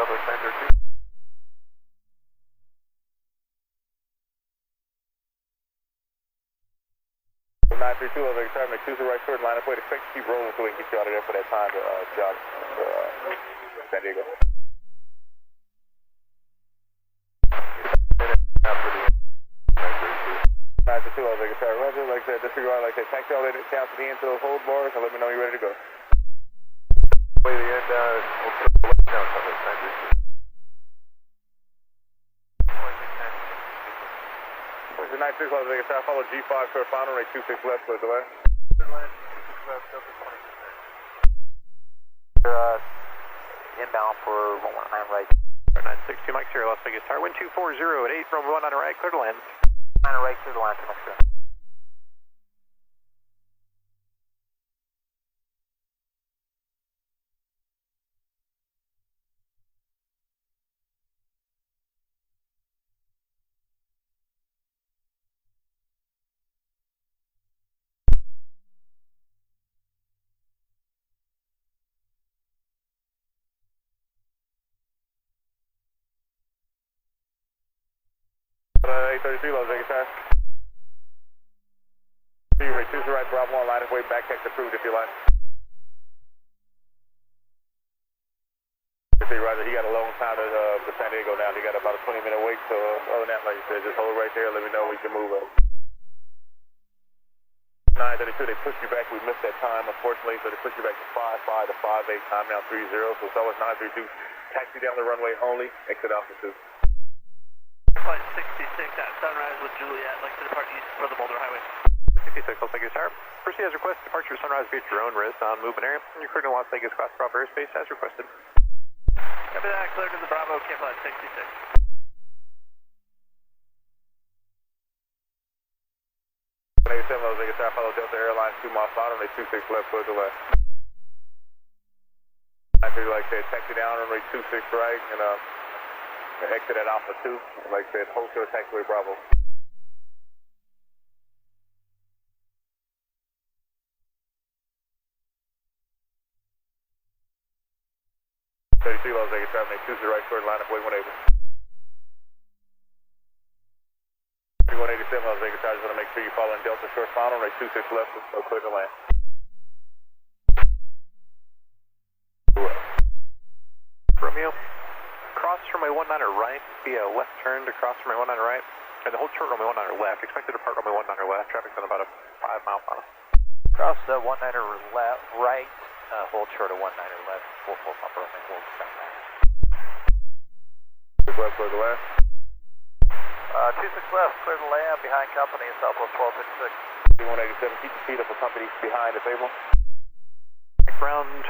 Southwest 932. 932, Level X, make 2 right short, line up, wait, expect to keep rolling so we can get you out of there for that time to jog San Diego. 932, Level X, Roger, like I said, disregard, like I said, taxi all the way down to the end to those hold bars and let me know you're ready to go. Way to the end, we'll put the left down, Southwest 932. Where's the 96 Las Vegas, I follow G5 for a final, rate 26 left, clear delay. Inbound for 119 right. 962 Mike Sierra, Las Vegas Tower, wind 240 at 8 from 1 on the right, clear to land. 9 right through the line to Mexico. Uh, 833 Las Vegas Tower. See you, rate 2 right, Bravo 1, line of way, back text approved if you like. See, Roger, he got a long time to San Diego now. He got about a 20-minute wait, so other than that, like you said, just hold right there, let me know we can move up. 932, they pushed you back, we missed that time, unfortunately, so they pushed you back to 5-5 to 5-8, time now 3-0, so Southwest 932, taxi down the runway only, exit off the 2. Flight 66 at Sunrise with Juliet, like to depart east for the Boulder Highway. 66 Las Vegas Tower. Proceed as requested, departure Sunrise via your own risk on movement area. You're cleared in Las Vegas class Bravo airspace as requested. Copy that, clear to the Bravo, Cape Flight 66. 87 Las Vegas Tower, follow Delta Airlines 2 miles bottom, they 26 left, clear to left. I feel like they taxi down on rate 26 right, and exit at Alpha 2, like I said, hold to taxiway Bravo. Las Vegas Tower, make 2 right short, line up, way 180. 187 Las Vegas Tower, just want to make sure you follow in Delta short final, rate 26 left, so clear to land. Romeo, cross from my 19er right, be a left turn to cross from my 19er right, and the hold short runway 19er left, expected to depart runway 19er left, traffic's on about a 5 mile final. Cross the 19er left, right, hold short of 19er left, 44 bumper runway, hold south. 26 left, clear to land. 26 left, clear to land, behind company, Southwest 1256. 187, keep your feet up for company behind, if able. Ground